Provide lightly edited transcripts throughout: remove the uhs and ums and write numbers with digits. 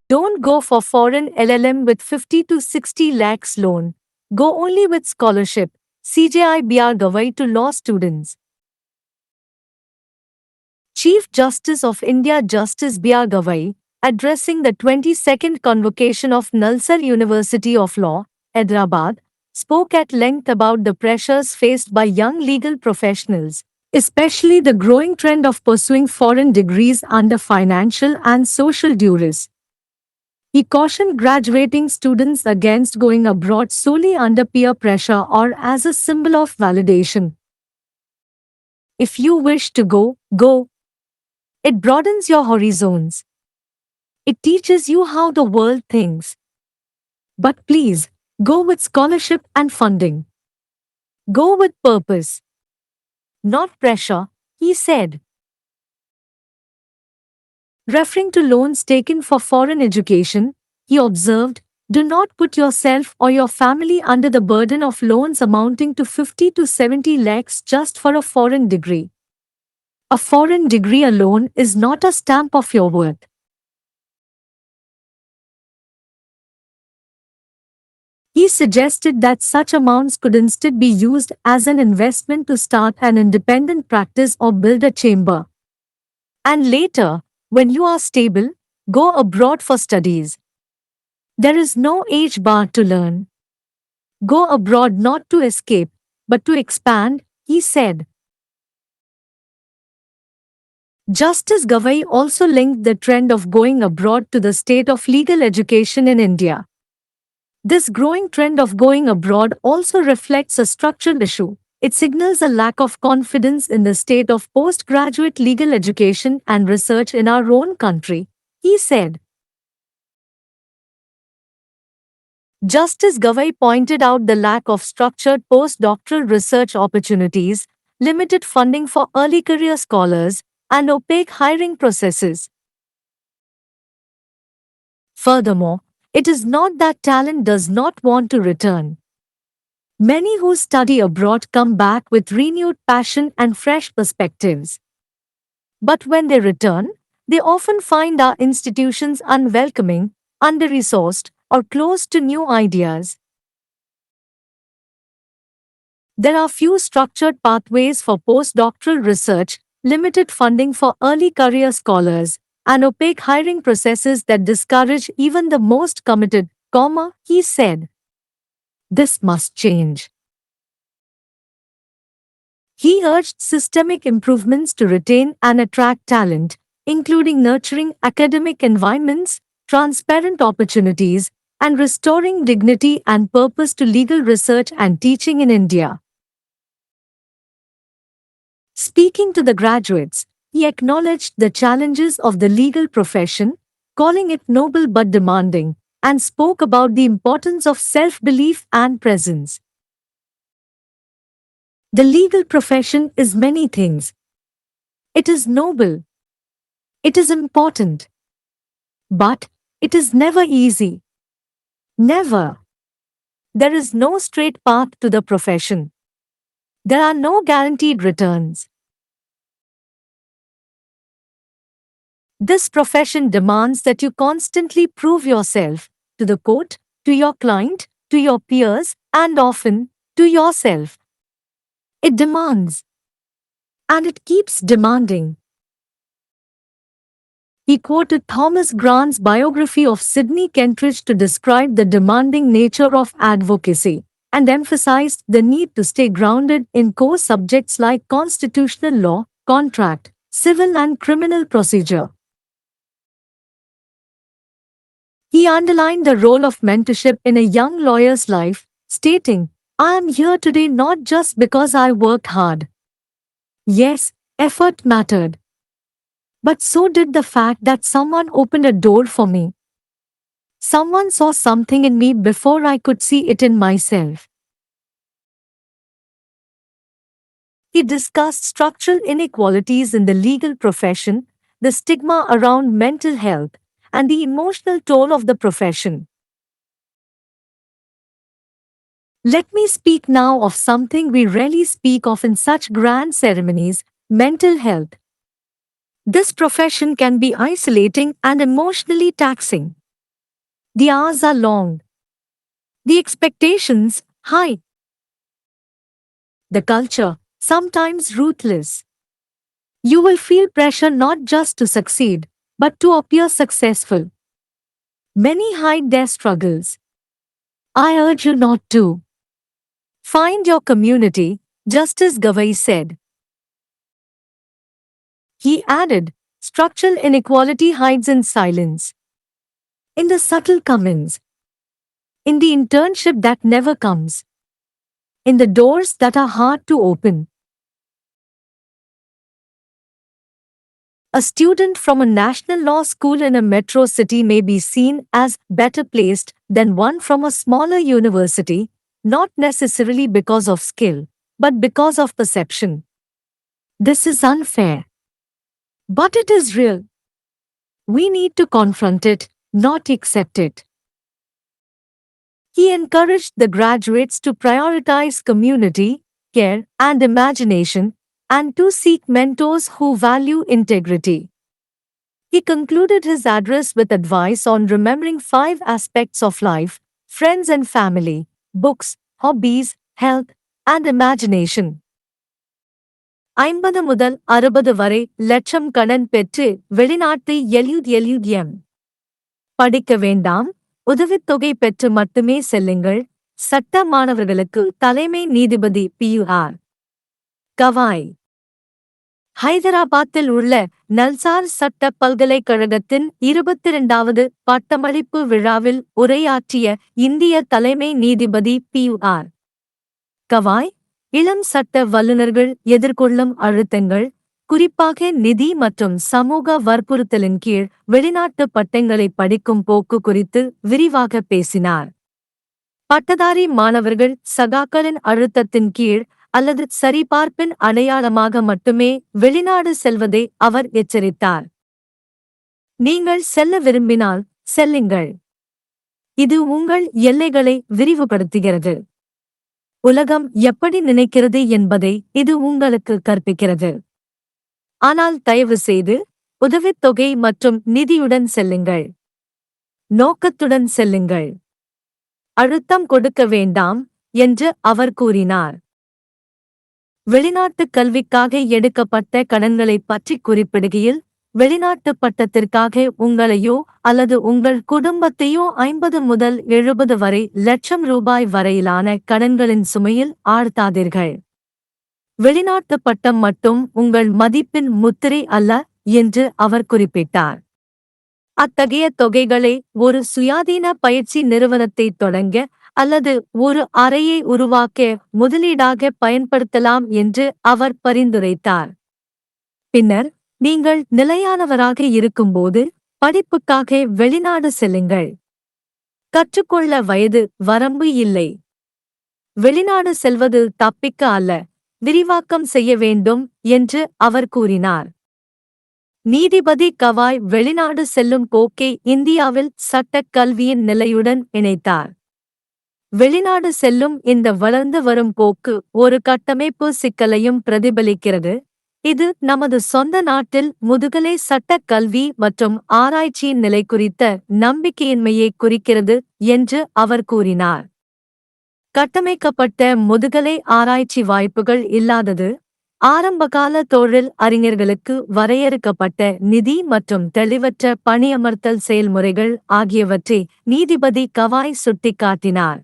Don't go for foreign LLM with 50 to 60 lakhs loan. Go only with scholarship. CJI BR Gavai to law students. Chief Justice of India Justice B.R. Gavai, addressing the 22nd convocation of Nalsar University of Law, Hyderabad, spoke at length about the pressures faced by young legal professionals, especially the growing trend of pursuing foreign degrees under financial and social duress. He cautioned graduating students against going abroad solely under peer pressure or as a symbol of validation. If you wish to go, go. It broadens your horizons. It teaches you how the world thinks. But please, go with scholarship and funding. Go with purpose, not pressure, he said. Referring to loans taken for foreign education, he observed, do not put yourself or your family under the burden of loans amounting to 50 to 70 lakhs just for a foreign degree. A foreign degree alone is not a stamp of your worth. He suggested that such amounts could instead be used as an investment to start an independent practice or build a chamber. And later, when you are stable, go abroad for studies. There is no age bar to learn. Go abroad not to escape, but to expand, he said. Justice Gavai also linked the trend of going abroad to the state of legal education in India. This growing trend of going abroad also reflects a structural issue. It signals a lack of confidence in the state of postgraduate legal education and research in our own country, he said. Justice Gavai pointed out the lack of structured postdoctoral research opportunities, limited funding for early career scholars, and opaque hiring processes. Furthermore, it is not that talent does not want to return. Many who study abroad come back with renewed passion and fresh perspectives. But when they return, they often find our institutions unwelcoming, under-resourced, or closed to new ideas. There are few structured pathways for postdoctoral research, limited funding for early career scholars, and opaque hiring processes that discourage even the most committed, he said. This must change. He urged systemic improvements to retain and attract talent, including nurturing academic environments, transparent opportunities, and restoring dignity and purpose to legal research and teaching in India. Speaking to the graduates, he acknowledged the challenges of the legal profession, calling it noble but demanding, and spoke about the importance of self-belief and presence. The legal profession is many things. It is noble. It is important. But it is never easy. Never. There is no straight path to the profession. There are no guaranteed returns. This profession demands that you constantly prove yourself to the court, to your client, to your peers, and often to yourself. It demands. And it keeps demanding. He quoted Thomas Grant's biography of Sidney Kentridge to describe the demanding nature of advocacy, and emphasized the need to stay grounded in core subjects like constitutional law, contract, civil and criminal procedure. He underlined the role of mentorship in a young lawyer's life, stating, I am here today not just because I worked hard. Yes, effort mattered. But so did the fact that someone opened a door for me. Someone saw something in me before I could see it in myself. He discussed structural inequalities in the legal profession, the stigma around mental health, and the emotional toll of the profession. Let me speak now of something we rarely speak of in such grand ceremonies, mental health. This profession can be isolating and emotionally taxing. The hours are long, the expectations high, the culture sometimes ruthless. You will feel pressure not just to succeed, but to appear successful. Many hide their struggles. I urge you not to. Find your community, Justice Gavai said. He added, structural inequality hides in silence, in the subtle comments, in the internship that never comes, in the doors that are hard to open. A student from a national law school in a metro city may be seen as better placed than one from a smaller university, not necessarily because of skill, but because of perception. This is unfair. But it is real. We need to confront it, not accept it. He encouraged the graduates to prioritize community, care, and imagination, and to seek mentors who value integrity. He concluded his address with advice on remembering 5 aspects of life: friends and family, books, hobbies, health, and imagination. 50 முதல் 60 வரை லட்சம் கடன் பெற்று வெளிநாட்டு எழுதியம் படிக்க வேண்டாம், உதவித்தொகை பெற்று மட்டுமே செல்லுங்கள். சட்ட மாணவர்களுக்கு தலைமை நீதிபதி பி.யு.ஆர். கவாய். ஹைதராபாத்தில் உள்ள நல்சார் சட்ட பல்கலைக்கழகத்தின் 22வது பட்டமளிப்பு விழாவில் உரையாற்றிய இந்திய தலைமை நீதிபதி பி.யு.ஆர். கவாய், இளம் சட்ட வல்லுநர்கள் எதிர்கொள்ளும் அழுத்தங்கள், குறிப்பாக நிதி மற்றும் சமூக வற்புறுத்தலின் கீழ் வெளிநாட்டு பட்டங்களை படிக்கும் போக்கு குறித்து விரிவாக பேசினார். பட்டதாரி மாணவர்கள் சகாக்களின் அழுத்தத்தின் கீழ் அல்லது சரிபார்ப்பின் அடையாளமாக மட்டுமே வெளிநாடு செல்வதை அவர் எச்சரித்தார். நீங்கள் செல்ல விரும்பினால் செல்லுங்கள். இது உங்கள் எல்லைகளை விரிவுபடுத்துகிறது. உலகம் எப்படி நினைக்கிறது என்பதை இது உங்களுக்கு கற்பிக்கிறது. ஆனால் தயவு செய்து உதவித்தொகை மற்றும் நிதியுடன் செல்லுங்கள். நோக்கத்துடன் செல்லுங்கள். அழுத்தம் கொடுக்க வேண்டாம் என்று அவர் கூறினார். வெளிநாட்டு கல்விக்காக எடுக்கப்பட்ட கடன்களைப் பற்றி குறிப்பிடுகையில், வெளிநாட்டு பட்டத்திற்காக உங்களையோ அல்லது உங்கள் குடும்பத்தையோ 50 முதல் 70 வரை லட்சம் ரூபாய் வரையிலான கடன்களின் சுமையில் ஆழ்த்தாதீர்கள். வெளிநாட்டு பட்டம் மட்டும் உங்கள் மதிப்பின் முத்திரை அல்ல என்று அவர் குறிப்பிட்டார். அத்தகைய தொகைகளை ஒரு சுயாதீன பயிற்சி நிறுவனத்தை தொடங்க அல்லது ஒரு அறையை உருவாக்க முதலீடாக பயன்படுத்தலாம் என்று அவர் பரிந்துரைத்தார். பின்னர், நீங்கள் நிலையானவராக இருக்கும்போது படிப்புக்காக வெளிநாடு செல்லுங்கள். கற்றுக்கொள்ள வயது வரம்பு இல்லை. வெளிநாடு செல்வது தப்பிக்க அல்ல, விரிவாக்கம் செய்ய வேண்டும் என்று அவர் கூறினார். நீதிபதி கவாய் வெளிநாடு செல்லும் போக்கை இந்தியாவில் சட்டக் கல்வியின் நிலையுடன் இணைத்தார். வெளிநாடு செல்லும் இந்த வளர்ந்து வரும் போக்கு ஒரு கட்டமைப்பு சிக்கலையும் பிரதிபலிக்கிறது. இது நமது சொந்த நாட்டில் முதுகலை சட்டக் கல்வி மற்றும் ஆராய்ச்சியின் நிலை குறித்த நம்பிக்கையின்மையை குறிக்கிறது என்று அவர் கூறினார். கட்டமைக்கப்பட்ட முதுகலை ஆராய்ச்சி வாய்ப்புகள் இல்லாதது, ஆரம்பகால தொழில் அறிஞர்களுக்கு வரையறுக்கப்பட்ட நிதி மற்றும் தெளிவற்ற பணியமர்த்தல் செயல்முறைகள் ஆகியவற்றை நீதிபதி கவாய் சுட்டிக்காட்டினார்.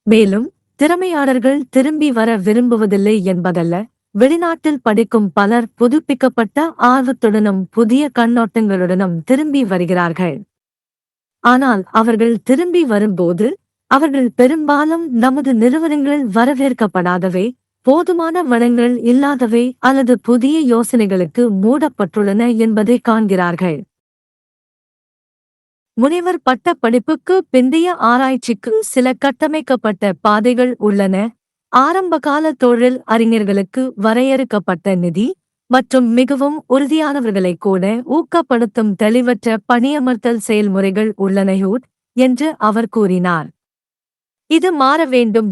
மேலும், திறமையாளர்கள் திரும்பி வர விரும்புவதில்லை என்பதல்ல, வெளிநாட்டில் படிக்கும் பலர் புதுப்பிக்கப்பட்ட ஆர்வத்துடனும் புதிய கண்ணோட்டங்களுடனும் திரும்பி வருகிறார்கள். ஆனால் அவர்கள் திரும்பி வரும்போது, அவர்கள் பெரும்பாலும் நமது நிறுவனங்கள் வரவேற்கப்படாதவை, போதுமான வளங்கள் இல்லாதவை அல்லது புதிய யோசனைகளுக்கு மூடப்பட்டுள்ளன என்பதை காண்கிறார்கள். முனைவர் பட்ட படிப்புக்கு பிந்தைய ஆராய்ச்சிக்கு சில கட்டமைக்கப்பட்ட பாதைகள் உள்ளன. ஆரம்பகால தொழில் அறிஞர்களுக்கு வரையறுக்கப்பட்ட நிதி மற்றும் மிகவும் உறுதியானவர்களை கூட ஊக்கப்படுத்தும் தெளிவற்ற பணியமர்த்தல் செயல்முறைகள் உள்ளன என்று அவர் கூறினார். இது மாற வேண்டும்.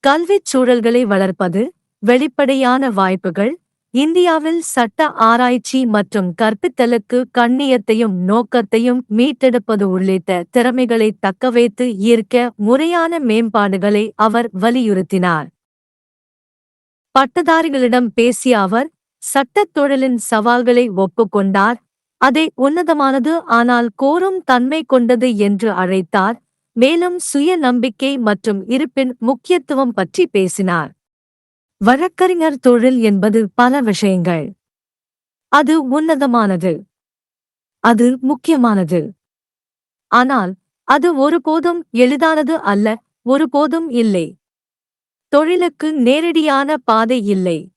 கல்விச் சூழல்களை வளர்ப்பது, வெளிப்படையான வாய்ப்புகள், இந்தியாவில் சட்ட ஆராய்ச்சி மற்றும் கற்பித்தலுக்கு கண்ணியத்தையும் நோக்கத்தையும் மீட்டெடுப்பது உள்ளிட்ட திறமைகளை தக்கவைத்து ஈர்க்க முறையான மேம்பாடுகளை அவர் வலியுறுத்தினார். பட்டதாரிகளிடம் பேசிய அவர், சட்டத் தொழிலின் சவால்களை ஒப்புக்கொண்டார், அதை உன்னதமானது ஆனால் கோரும் தன்மை கொண்டது என்று அழைத்தார், மேலும் சுய நம்பிக்கை மற்றும் இருப்பின் முக்கியத்துவம் பற்றி பேசினார். வழக்கறிஞர் தொழில் என்பது பல விஷயங்கள். அது உன்னதமானது. அது முக்கியமானது. ஆனால் அது ஒருபோதும் எளிதானது அல்ல, ஒருபோதும் இல்லை. தொழிலுக்கு நேரடியான பாதை இல்லை.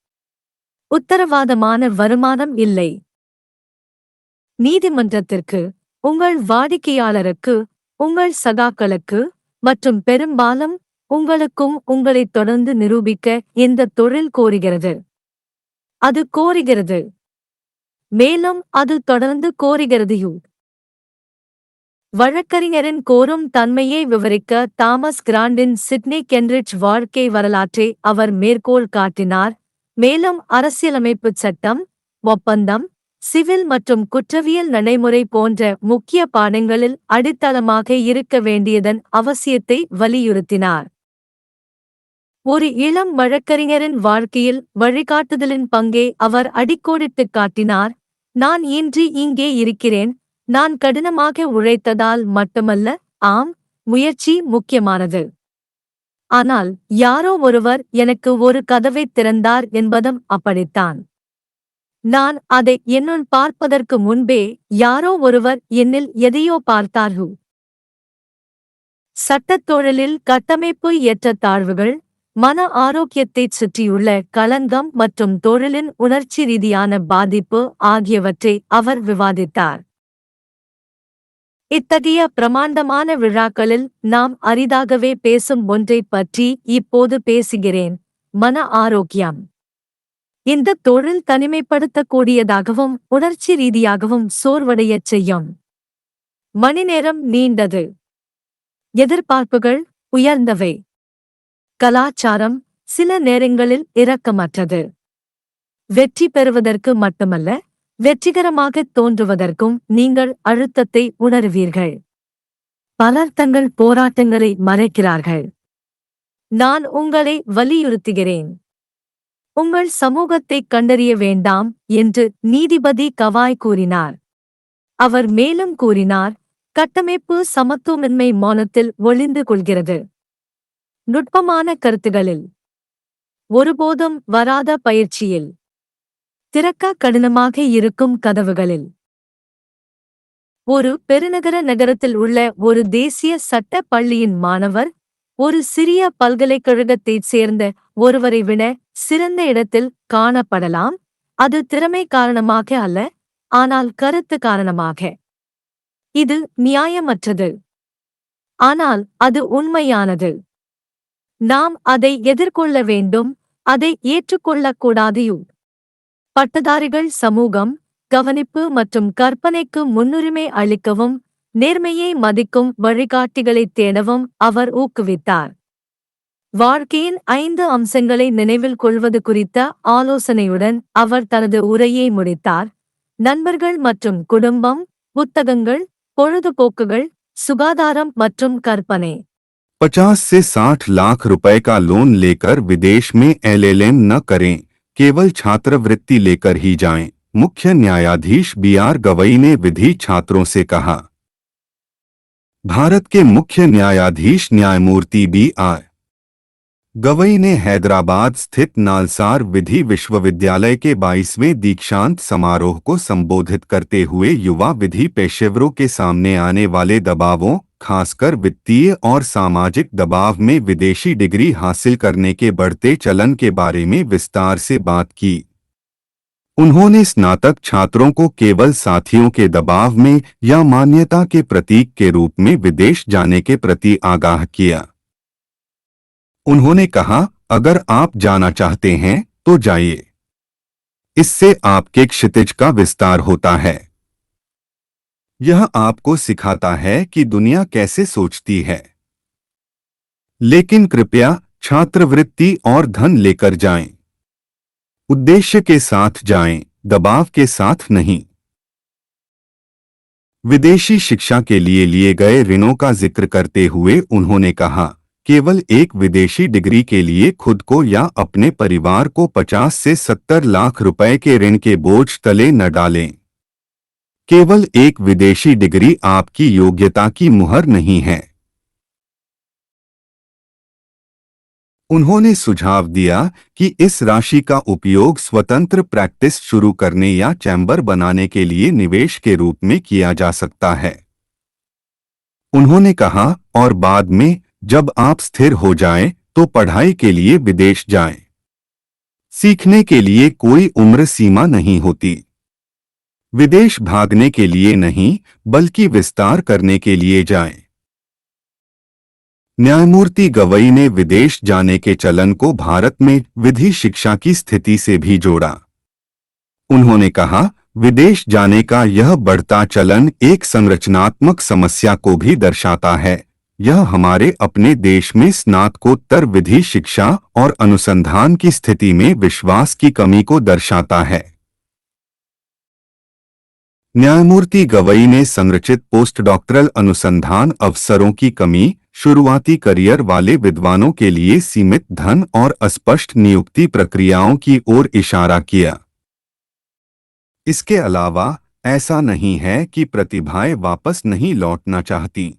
உத்தரவாதமான வருமானம் இல்லை. நீதிமன்றத்திற்கு, உங்கள் வாடிக்கையாளருக்கு, உங்கள் சகாக்களுக்கு மற்றும் பெரும்பாலும் உங்களுக்கும் உங்களைத் தொடர்ந்து நிரூபிக்க இந்த தொழில் கோருகிறது. அது கோருகிறது. மேலும் அது தொடர்ந்து கோருகிறது. வழக்கறிஞரின் கோரும் தன்மையை விவரிக்க தாமஸ் கிராண்டின் சிட்னி கென்ரிட்ஜ் வாழ்க்கை வரலாற்றை அவர் மேற்கோள் காட்டினார், மேலும் அரசியலமைப்புச் சட்டம், ஒப்பந்தம், சிவில் மற்றும் குற்றவியல் நடைமுறை போன்ற முக்கிய பாடங்களில் அடித்தளமாக இருக்க வேண்டியதன் அவசியத்தை வலியுறுத்தினார். ஒரு இளம் வழக்கறிஞரின் வாழ்க்கையில் வழிகாட்டுதலின் பங்கை அவர் அடிக்கோடிட்டுக் காட்டினார். நான் இன்று இங்கே இருக்கிறேன், நான் கடினமாக உழைத்ததால் மட்டுமல்ல, ஆம், முயற்சி முக்கியமானது. ஆனால் யாரோ ஒருவர் எனக்கு ஒரு கதவைத் திறந்தார் என்பதும் அப்படித்தான். நான் அதை என்னுள் பார்ப்பதற்கு முன்பே யாரோ ஒருவர் என்னில் எதையோ பார்த்தார்கள். சட்டத் தொழிலில் கட்டமைப்பு ஏற்றத்தாழ்வுகள், மன ஆரோக்கியத்தைச் சுற்றியுள்ள களங்கம் மற்றும் தொழிலின் உணர்ச்சி ரீதியான பாதிப்பு ஆகியவற்றை அவர் விவாதித்தார். இத்தகைய பிரமாண்டமான விழாக்களில் நாம் அரிதாகவே பேசும் ஒன்றைப் பற்றி இப்போது பேசுகிறேன், மன ஆரோக்கியம். இந்த தொழில் தனிமைப்படுத்தக்கூடியதாகவும் உணர்ச்சி ரீதியாகவும் சோர்வடையச் செய்யும். மணிநேரம் நீண்டது. எதிர்பார்ப்புகள் உயர்ந்தவை. கலாச்சாரம் சில நேரங்களில் இரக்கமற்றது. வெற்றி பெறுவதற்கு மட்டுமல்ல, வெற்றிகரமாகத் தோன்றுவதற்கும் நீங்கள் அழுத்தத்தை உணருவீர்கள். பலர் தங்கள் போராட்டங்களை மறைக்கிறார்கள். நான் உங்களை வலியுறுத்துகிறேன். உங்கள் சமூகத்தைக் கண்டறிய வேண்டாம் என்று நீதிபதி கவாய் கூறினார். அவர் மேலும் கூறினார், கட்டமைப்பு சமத்துவமின்மை மௌனத்தில் ஒளிந்து கொள்கிறது. நுட்பமான கருத்துகளில், ஒருபோதும் வராத பயிற்சியில், திறக்க கடினமாக இருக்கும் கதவுகளில். ஒரு பெருநகர நகரத்தில் உள்ள ஒரு தேசிய சட்ட பள்ளியின் மாணவர் ஒரு சிறிய பல்கலைக்கழகத்தைச் சேர்ந்த ஒருவரை விட சிறந்த இடத்தில் காணப்படலாம். அது திறமை காரணமாக அல்ல, ஆனால் கருத்து காரணமாக. இது நியாயமற்றது. ஆனால் அது உண்மையானது. நாம் அதை எதிர்கொள்ள வேண்டும், அதை ஏற்றுக்கொள்ளக்கூடாது. பட்டதாரிகள் சமூகம், கவனிப்பு மற்றும் கற்பனைக்கு முன்னுரிமை அளிக்கவும், நேர்மையை மதிக்கும் வழிகாட்டிகளைத் தேடவும் அவர் ஊக்குவித்தார். வாழ்க்கையின் 5 அம்சங்களை நினைவில் கொள்வது குறித்த ஆலோசனையுடன் அவர் தனது உரையை முடித்தார். நண்பர்கள் மற்றும் குடும்பம், புத்தகங்கள், பொழுதுபோக்குகள், சுகாதாரம் மற்றும் கற்பனை. 50 से 60 लाख रुपए का लोन लेकर विदेश में एलएलएम न करें, केवल छात्रवृत्ति लेकर ही जाएं, मुख्य न्यायाधीश बीआर गवई ने विधि छात्रों से कहा। भारत के मुख्य न्यायाधीश न्यायमूर्ति बीआर गवई ने हैदराबाद स्थित नालसार विधि विश्वविद्यालय के 22वें दीक्षांत समारोह को संबोधित करते हुए युवा विधि पेशेवरों के सामने आने वाले दबावों, खासकर वित्तीय और सामाजिक दबाव में विदेशी डिग्री हासिल करने के बढ़ते चलन के बारे में विस्तार से बात की। उन्होंने स्नातक छात्रों को केवल साथियों के दबाव में या मान्यता के प्रतीक के रूप में विदेश जाने के प्रति आगाह किया। उन्होंने कहा, अगर आप जाना चाहते हैं तो जाइए। इससे आपके क्षितिज का विस्तार होता है। यह आपको सिखाता है कि दुनिया कैसे सोचती है। लेकिन कृपया छात्रवृत्ति और धन लेकर जाएं। उद्देश्य के साथ जाएं, दबाव के साथ नहीं। विदेशी शिक्षा के लिए गए ऋणों का जिक्र करते हुए उन्होंने कहा, केवल एक विदेशी डिग्री के लिए खुद को या अपने परिवार को 50 से 70 लाख रुपए के ऋण के बोझ तले न डालें। केवल एक विदेशी डिग्री आपकी योग्यता की मुहर नहीं है। उन्होंने सुझाव दिया कि इस राशि का उपयोग स्वतंत्र प्रैक्टिस शुरू करने या चैम्बर बनाने के लिए निवेश के रूप में किया जा सकता है। उन्होंने कहा, और बाद में जब आप स्थिर हो जाएं, तो पढ़ाई के लिए विदेश जाएं। सीखने के लिए कोई उम्र सीमा नहीं होती। विदेश भागने के लिए नहीं, बल्कि विस्तार करने के लिए जाएं। न्यायमूर्ति गवई ने विदेश जाने के चलन को भारत में विधि शिक्षा की स्थिति से भी जोड़ा। उन्होंने कहा, विदेश जाने का यह बढ़ता चलन एक संरचनात्मक समस्या को भी दर्शाता है। यह हमारे अपने देश में स्नातकोत्तर विधि शिक्षा और अनुसंधान की स्थिति में विश्वास की कमी को दर्शाता है। न्यायमूर्ति गवई ने संरचित पोस्ट डॉक्टरल अनुसंधान अवसरों की कमी, शुरुआती करियर वाले विद्वानों के लिए सीमित धन और अस्पष्ट नियुक्ति प्रक्रियाओं की ओर इशारा किया। इसके अलावा ऐसा नहीं है कि प्रतिभाएं वापस नहीं लौटना चाहती।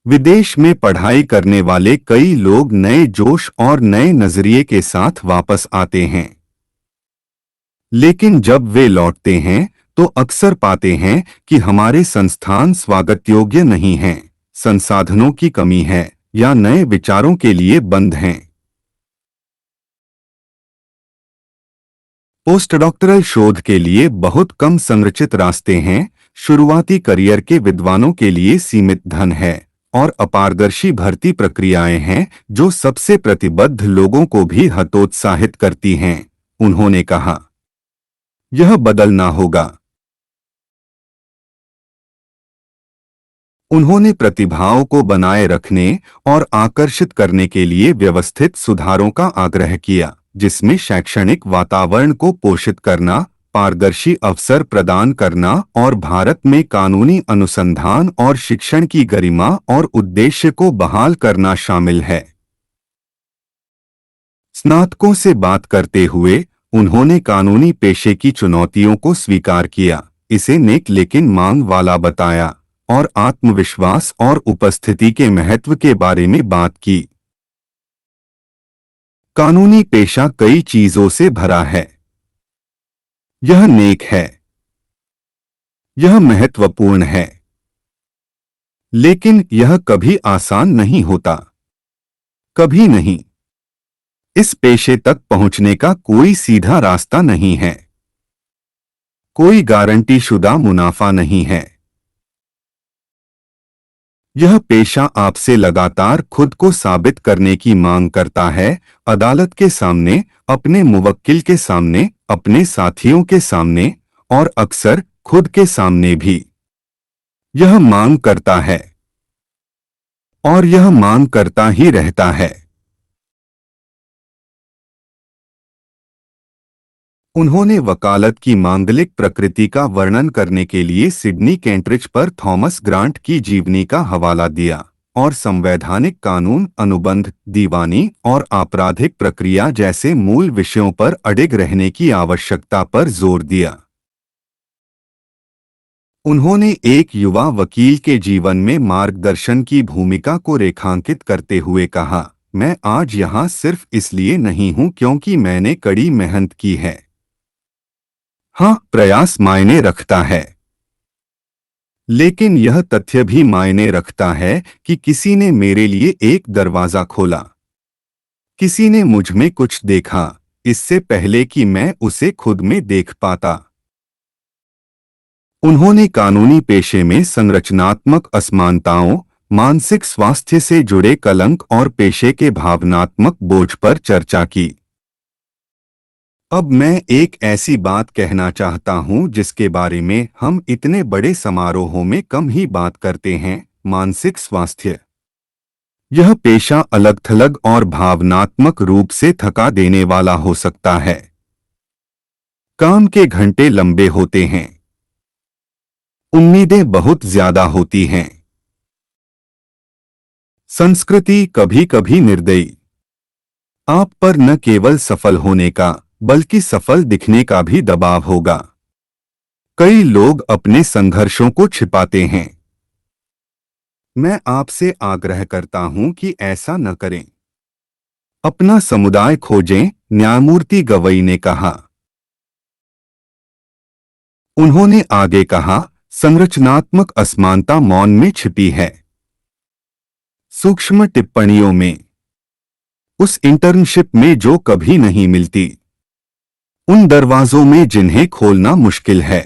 विदेश में पढ़ाई करने वाले कई लोग नए जोश और नए नजरिए के साथ वापस आते हैं, लेकिन जब वे लौटते हैं तो अक्सर पाते हैं कि हमारे संस्थान स्वागत योग्य नहीं हैं, संसाधनों की कमी है या नए विचारों के लिए बंद हैं। पोस्ट डॉक्टरल शोध के लिए बहुत कम संरचित रास्ते हैं, शुरुआती करियर के विद्वानों के लिए सीमित धन है और अपारदर्शी भर्ती प्रक्रियाएं हैं जो सबसे प्रतिबद्ध लोगों को भी हतोत्साहित करती हैं। उन्होंने कहा, यह बदलना होगा। उन्होंने प्रतिभाओं को बनाए रखने और आकर्षित करने के लिए व्यवस्थित सुधारों का आग्रह किया, जिसमें शैक्षणिक वातावरण को पोषित करना, पारदर्शी अवसर प्रदान करना और भारत में कानूनी अनुसंधान और शिक्षण की गरिमा और उद्देश्य को बहाल करना शामिल है। स्नातकों से बात करते हुए उन्होंने कानूनी पेशे की चुनौतियों को स्वीकार किया, इसे नेक लेकिन मांग वाला बताया और आत्मविश्वास और उपस्थिति के महत्व के बारे में बात की। कानूनी पेशा कई चीजों से भरा है। यह नेक है, यह महत्वपूर्ण है, लेकिन यह कभी आसान नहीं होता, कभी नहीं। इस पेशे तक पहुंचने का कोई सीधा रास्ता नहीं है, कोई गारंटीशुदा मुनाफा नहीं है। यह पेशा आपसे लगातार खुद को साबित करने की मांग करता है, अदालत के सामने, अपने मुवक्किल के सामने, अपने साथियों के सामने और अक्सर खुद के सामने भी। यह मांग करता है और यह मांग करता ही रहता है। उन्होंने वकालत की मांगलिक प्रकृति का वर्णन करने के लिए सिडनी कैंट्रिज पर थॉमस ग्रांट की जीवनी का हवाला दिया और संवैधानिक कानून, अनुबंध, दीवानी और आपराधिक प्रक्रिया जैसे मूल विषयों पर अडिग रहने की आवश्यकता पर जोर दिया। उन्होंने एक युवा वकील के जीवन में मार्गदर्शन की भूमिका को रेखांकित करते हुए कहा, मैं आज यहाँ सिर्फ इसलिए नहीं हूँ क्योंकि मैंने कड़ी मेहनत की है। हाँ, प्रयास मायने रखता है, लेकिन यह तथ्य भी मायने रखता है कि किसी ने मेरे लिए एक दरवाजा खोला, किसी ने मुझ में कुछ देखा इससे पहले कि मैं उसे खुद में देख पाता। उन्होंने कानूनी पेशे में संरचनात्मक असमानताओं, मानसिक स्वास्थ्य से जुड़े कलंक और पेशे के भावनात्मक बोझ पर चर्चा की। अब मैं एक ऐसी बात कहना चाहता हूं जिसके बारे में हम इतने बड़े समारोहों में कम ही बात करते हैं, मानसिक स्वास्थ्य। यह पेशा अलग-थलग और भावनात्मक रूप से थका देने वाला हो सकता है। काम के घंटे लंबे होते हैं, उम्मीदें बहुत ज्यादा होती हैं। संस्कृति कभी कभी निर्दयी। आप पर न केवल सफल होने का बल्कि सफल दिखने का भी दबाव होगा। कई लोग अपने संघर्षों को छिपाते हैं। मैं आपसे आग्रह करता हूं कि ऐसा न करें। अपना समुदाय खोजें, न्यायमूर्ति गवई ने कहा। उन्होंने आगे कहा, संरचनात्मक असमानता मौन में छिपी है। सूक्ष्म टिप्पणियों में, उस इंटर्नशिप में जो कभी नहीं मिलती, उन दरवाजों में जिन्हें खोलना मुश्किल है।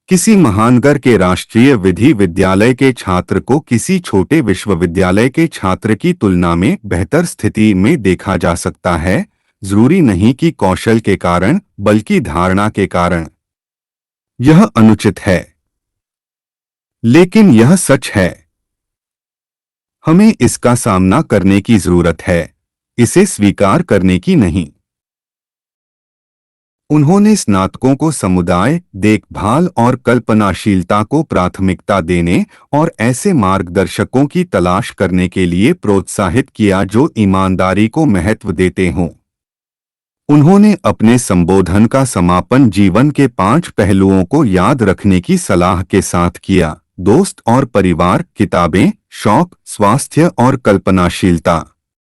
किसी महानगर के राष्ट्रीय विधि विद्यालय के छात्र को किसी छोटे विश्वविद्यालय के छात्र की तुलना में बेहतर स्थिति में देखा जा सकता है, जरूरी नहीं कि कौशल के कारण बल्कि धारणा के कारण। यह अनुचित है, लेकिन यह सच है। हमें इसका सामना करने की जरूरत है, इसे स्वीकार करने की नहीं। उन्होंने स्नातकों को समुदाय, देखभाल और कल्पनाशीलता को प्राथमिकता देने और ऐसे मार्गदर्शकों की तलाश करने के लिए प्रोत्साहित किया जो ईमानदारी को महत्व देते हों। उन्होंने अपने संबोधन का समापन जीवन के 5 पहलुओं को याद रखने की सलाह के साथ किया: दोस्त और परिवार, किताबें, शौक, स्वास्थ्य और कल्पनाशीलता।